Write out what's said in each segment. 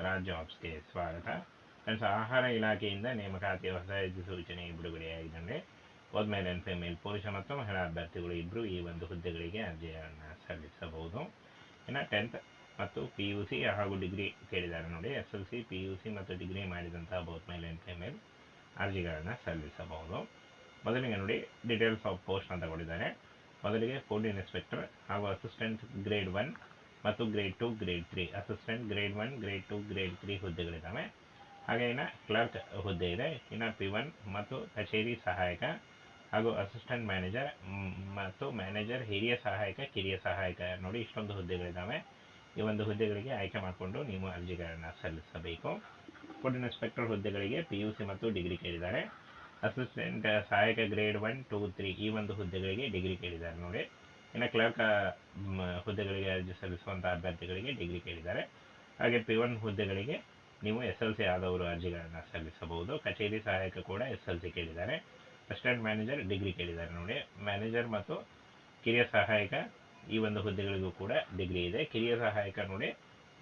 ಜಾಬ್ಸ್ಗೆ ಸ್ವಾಗತ. ಫ್ರೆಂಡ್ಸ್, ಆಹಾರ ಇಲಾಖೆಯಿಂದ ನೇಮಕಾತಿಯ ಹೊಸ ಅಧಿಸೂಚನೆ ಬಿಡುಗಡೆಯಾಗಿದೆ. ಹೋದ್ಮೇಲೆ ಅಂಡ್ ಫಿಮೇಲ್ ಪುರುಷ ಮತ್ತು ಮಹಿಳಾ ಅಭ್ಯರ್ಥಿಗಳು ಇಬ್ಬರು ಈ ಒಂದು ಹುದ್ದೆಗಳಿಗೆ ಅರ್ಜಿಯನ್ನು ಸಲ್ಲಿಸಬಹುದು. ಇನ್ನು 10th ಮತ್ತು PUC ಹಾಗೂ ಡಿಗ್ರಿ ಕೇಳಿದ್ದಾರೆ ನೋಡಿ. SLC, PUC ಮತ್ತು ಡಿಗ್ರಿ ಮಾಡಿದಂತಹ ಬೋತ್ ಮೇಲ್ ಅಂಡ್ ಫಿಮೇಲ್ ಅರ್ಜಿಗಳನ್ನು ಸಲ್ಲಿಸಬಹುದು. ಮೊದಲಿಗೆ ನೋಡಿ, ಡೀಟೇಲ್ಸ್ ಆಫ್ ಪೋಸ್ಟ್ ಅಂತ ಕೊಟ್ಟಿದ್ದಾರೆ. ಮೊದಲಿಗೆ ಫುಡ್ ಇನ್ಸ್ಪೆಕ್ಟರ್ ಹಾಗೂ ಅಸಿಸ್ಟೆಂಟ್ ಗ್ರೇಡ್ 1 ಮತ್ತು grade 2, grade 3, assistant grade 1, grade 2, grade 3 ಹುದ್ದೆಗಳಿದ್ದಾವೆ. ಹಾಗೆ ಇನ್ನು ಕ್ಲರ್ಕ್ ಹುದ್ದೆ ಇದೆ. ಇನ್ನು P1 ಮತ್ತು ಕಚೇರಿ ಸಹಾಯಕ ಹಾಗೂ ಅಸಿಸ್ಟೆಂಟ್ ಮ್ಯಾನೇಜರ್ ಮತ್ತು ಮ್ಯಾನೇಜರ್, ಹಿರಿಯ ಸಹಾಯಕ, ಕಿರಿಯ ಸಹಾಯಕ ನೋಡಿ, ಇಷ್ಟೊಂದು ಹುದ್ದೆಗಳಿದ್ದಾವೆ. ಈ ಒಂದು ಹುದ್ದೆಗಳಿಗೆ ಆಯ್ಕೆ ಮಾಡಿಕೊಂಡು ನೀವು ಅರ್ಜಿಗಳನ್ನು ಸಲ್ಲಿಸಬೇಕು. ಫುಡ್ ಇನ್ಸ್ಪೆಕ್ಟರ್ ಹುದ್ದೆಗಳಿಗೆ PUC ಮತ್ತು ಡಿಗ್ರಿ ಕೇಳಿದ್ದಾರೆ. ಅಸಿಸ್ಟೆಂಟ್ ಸಹಾಯಕ ಗ್ರೇಡ್ 1, 2, 3 ಈ ಒಂದು ಹುದ್ದೆಗಳಿಗೆ ಡಿಗ್ರಿ ಕೇಳಿದ್ದಾರೆ ನೋಡಿ. ಇನ್ನು ಕ್ಲರ್ಕ್ ಹುದ್ದೆಗಳಿಗೆ ಅರ್ಜಿ ಸಲ್ಲಿಸುವಂಥ ಅಭ್ಯರ್ಥಿಗಳಿಗೆ ಡಿಗ್ರಿ ಕೇಳಿದ್ದಾರೆ. ಹಾಗೆ P1 ಹುದ್ದೆಗಳಿಗೆ ನೀವು SLC ಆದವರು ಅರ್ಜಿಗಳನ್ನು ಸಲ್ಲಿಸಬಹುದು. ಕಚೇರಿ ಸಹಾಯಕ ಕೂಡ SLC ಕೇಳಿದ್ದಾರೆ. ಅಸಿಸ್ಟೆಂಟ್ ಮ್ಯಾನೇಜರ್ ಡಿಗ್ರಿ ಕೇಳಿದ್ದಾರೆ ನೋಡಿ. ಮ್ಯಾನೇಜರ್ ಮತ್ತು ಕಿರಿಯ ಸಹಾಯಕ ಈ ಒಂದು ಹುದ್ದೆಗಳಿಗೂ ಕೂಡ ಡಿಗ್ರಿ ಇದೆ. ಕಿರಿಯ ಸಹಾಯಕ ನೋಡಿ,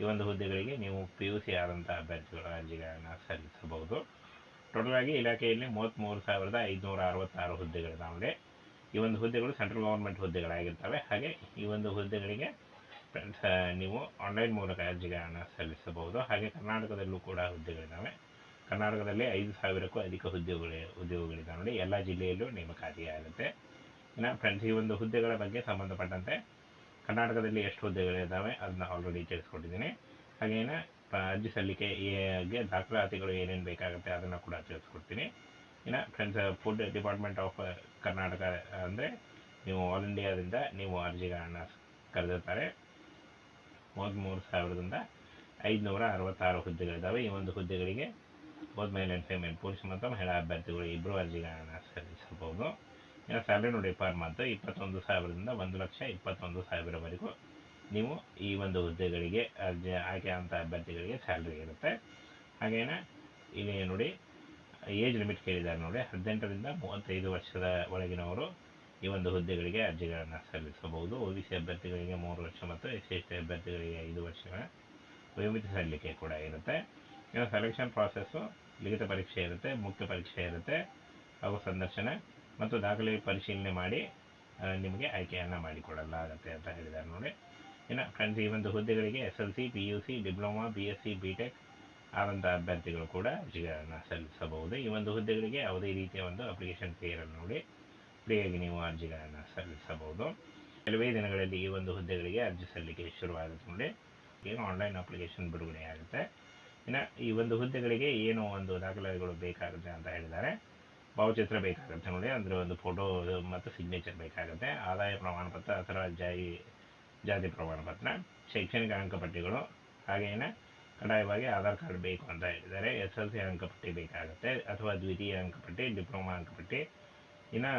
ಈ ಒಂದು ಹುದ್ದೆಗಳಿಗೆ ನೀವು PUC ಆದಂಥ ಅಭ್ಯರ್ಥಿಗಳ ಅರ್ಜಿಗಳನ್ನು ಸಲ್ಲಿಸಬಹುದು. ಟೋಟಲ್ ಆಗಿ ಇಲಾಖೆಯಲ್ಲಿ 33,566 ಹುದ್ದೆಗಳಿದ್ದಾವೆ. ಈ ಒಂದು ಹುದ್ದೆಗಳು ಸೆಂಟ್ರಲ್ ಗೌರ್ಮೆಂಟ್ ಹುದ್ದೆಗಳಾಗಿರ್ತವೆ. ಹಾಗೆ ಈ ಒಂದು ಹುದ್ದೆಗಳಿಗೆ ಫ್ರೆಂಡ್ಸ್ ನೀವು ಆನ್ಲೈನ್ ಮೂಲಕ ಅರ್ಜಿಗಳನ್ನು ಸಲ್ಲಿಸಬಹುದು. ಹಾಗೆ ಕರ್ನಾಟಕದಲ್ಲೂ ಕೂಡ ಹುದ್ದೆಗಳಿದ್ದಾವೆ. ಕರ್ನಾಟಕದಲ್ಲಿ 5,000ಕ್ಕೂ ಅಧಿಕ ಉದ್ಯೋಗಗಳಿದ್ದಾವೆ ನೋಡಿ. ಎಲ್ಲ ಜಿಲ್ಲೆಯಲ್ಲೂ ನೇಮಕಾತಿಯಾಗುತ್ತೆ. ಇನ್ನು ಫ್ರೆಂಡ್ಸ್, ಈ ಒಂದು ಹುದ್ದೆಗಳ ಬಗ್ಗೆ ಸಂಬಂಧಪಟ್ಟಂತೆ ಕರ್ನಾಟಕದಲ್ಲಿ ಎಷ್ಟು ಹುದ್ದೆಗಳಿದ್ದಾವೆ ಅದನ್ನ ಆಲ್ರೆಡಿ ತಿಳಿಸ್ಕೊಟ್ಟಿದ್ದೀನಿ. ಹಾಗೇನ ಅರ್ಜಿ ಸಲ್ಲಿಕೆಗೆ ದಾಖಲಾತಿಗಳು ಏನೇನು ಬೇಕಾಗುತ್ತೆ ಅದನ್ನು ಕೂಡ ತಿಳಿಸ್ಕೊಡ್ತೀನಿ. ಇನ್ನು friends, food department of Karnataka ಅಂದರೆ ನೀವು ಆಲ್ ಇಂಡಿಯಾದಿಂದ ನೀವು ಅರ್ಜಿಗಳನ್ನು ಕರೆದಿರ್ತಾರೆ. 33,566 ಹುದ್ದೆಗಳಿದ್ದಾವೆ. ಈ ಒಂದು ಹುದ್ದೆಗಳಿಗೆ ಬೋತ್ ಮೇಲ್ ಆ್ಯಂಡ್ ಫಿಮೇಲ್ ಪುರುಷ ಮತ್ತು ಮಹಿಳಾ ಅಭ್ಯರ್ಥಿಗಳು ಇಬ್ಬರು ಅರ್ಜಿಗಳನ್ನು ಸಲ್ಲಿಸಬಹುದು. ಇನ್ನು ಸ್ಯಾಲರಿ ನೋಡಿ, ಪರ್ ಮಂತ್ 21,000ದಿಂದ 1,21,000ವರೆಗೂ ನೀವು ಈ ಒಂದು ಹುದ್ದೆಗಳಿಗೆ ಆಯ್ಕೆ ಆದಂಥ ಅಭ್ಯರ್ಥಿಗಳಿಗೆ ಸ್ಯಾಲ್ರಿ ಇರುತ್ತೆ. ಹಾಗೇನ ಇಲ್ಲಿ ನೋಡಿ, ಏಜ್ ಲಿಮಿಟ್ ಕೇಳಿದ್ದಾರೆ ನೋಡಿ. 18ರಿಂದ 35 ವರ್ಷದ ಒಳಗಿನವರು ಈ ಒಂದು ಹುದ್ದೆಗಳಿಗೆ ಅರ್ಜಿಗಳನ್ನು ಸಲ್ಲಿಸಬಹುದು. OBC ಅಭ್ಯರ್ಥಿಗಳಿಗೆ 3 ವರ್ಷ ಮತ್ತು SC/ST ಅಭ್ಯರ್ಥಿಗಳಿಗೆ 5 ವರ್ಷಗಳ ವಯೋಮಿತಿ ಸಲ್ಲಿಕೆ ಕೂಡ ಇರುತ್ತೆ. ಇನ್ನು ಸೆಲೆಕ್ಷನ್ ಪ್ರಾಸೆಸ್ಸು ಲಿಖಿತ ಪರೀಕ್ಷೆ ಇರುತ್ತೆ, ಮುಖ್ಯ ಪರೀಕ್ಷೆ ಇರುತ್ತೆ, ಹಾಗೂ ಸಂದರ್ಶನ ಮತ್ತು ದಾಖಲೆ ಪರಿಶೀಲನೆ ಮಾಡಿ ನಿಮಗೆ ಆಯ್ಕೆಯನ್ನು ಮಾಡಿಕೊಡಲಾಗುತ್ತೆ ಅಂತ ಹೇಳಿದ್ದಾರೆ ನೋಡಿ. ಇನ್ನು ಫ್ರೆಂಡ್ಸ್, ಈ ಒಂದು ಹುದ್ದೆಗಳಿಗೆ SLC, PUC, diploma, BSc, BTech ಆದಂಥ ಅಭ್ಯರ್ಥಿಗಳು ಕೂಡ ಅರ್ಜಿಗಳನ್ನು ಸಲ್ಲಿಸಬಹುದು. ಈ ಒಂದು ಹುದ್ದೆಗಳಿಗೆ ಯಾವುದೇ ರೀತಿಯ ಒಂದು ಅಪ್ಲಿಕೇಶನ್ ಫೀ ಇರಲ್ಲ ನೋಡಿ. ಫ್ರೀಯಾಗಿ ನೀವು ಅರ್ಜಿಗಳನ್ನು ಸಲ್ಲಿಸಬಹುದು. ಕೆಲವೇ ದಿನಗಳಲ್ಲಿ ಈ ಒಂದು ಹುದ್ದೆಗಳಿಗೆ ಅರ್ಜಿ ಸಲ್ಲಿಕೆ ಶುರುವಾಗುತ್ತೆ ನೋಡಿ. ಈಗ ಆನ್ಲೈನ್ ಅಪ್ಲಿಕೇಶನ್ ಬಿಡುಗಡೆ ಆಗುತ್ತೆ. ಇನ್ನು ಈ ಒಂದು ಹುದ್ದೆಗಳಿಗೆ ಏನು ಒಂದು ದಾಖಲೆಗಳು ಬೇಕಾಗುತ್ತೆ ಅಂತ ಹೇಳಿದ್ದಾರೆ. ಭಾವಚಿತ್ರ ಬೇಕಾಗುತ್ತೆ ನೋಡಿ, ಅಂದರೆ ಒಂದು ಫೋಟೋ ಮತ್ತು ಸಿಗ್ನೇಚರ್ ಬೇಕಾಗುತ್ತೆ. ಆದಾಯ ಪ್ರಮಾಣ ಪತ್ರ ಅಥವಾ ಜಾತಿ ಪ್ರಮಾಣ ಪತ್ರ, ಶೈಕ್ಷಣಿಕ ಅಂಕಪಟ್ಟಿಗಳು, ಹಾಗೇನೆ ಕಡ್ಡಾಯವಾಗಿ ಆಧಾರ್ ಕಾರ್ಡ್ ಬೇಕು ಅಂತ ಹೇಳಿದ್ದಾರೆ. SLC ಅಂಕಪಟ್ಟಿ ಬೇಕಾಗುತ್ತೆ ಅಥವಾ ದ್ವಿತೀಯ ಅಂಕಪಟ್ಟಿ, ಡಿಪ್ಲೊಮಾ ಅಂಕಪಟ್ಟಿ, ಇನ್ನು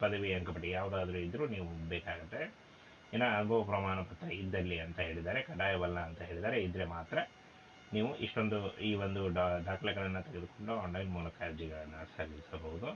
ಪದವಿ ಅಂಕಪಟ್ಟಿ ಯಾವುದಾದ್ರೂ ಇದ್ದರೂ ನೀವು ಬೇಕಾಗುತ್ತೆ. ಇನ್ನು ಅನುಭವ ಪ್ರಮಾಣ ಪತ್ರ ಇದ್ದಲ್ಲಿ ಅಂತ ಹೇಳಿದ್ದಾರೆ. ಕಡ್ಡಾಯವಲ್ಲ ಅಂತ ಹೇಳಿದ್ದಾರೆ. ಇದ್ದರೆ ಮಾತ್ರ ನೀವು ಇಷ್ಟೊಂದು ಈ ಒಂದು ದಾಖಲೆಗಳನ್ನು ತೆಗೆದುಕೊಂಡು ಆನ್ಲೈನ್ ಮೂಲಕ ಅರ್ಜಿಗಳನ್ನು ಸಲ್ಲಿಸಬಹುದು.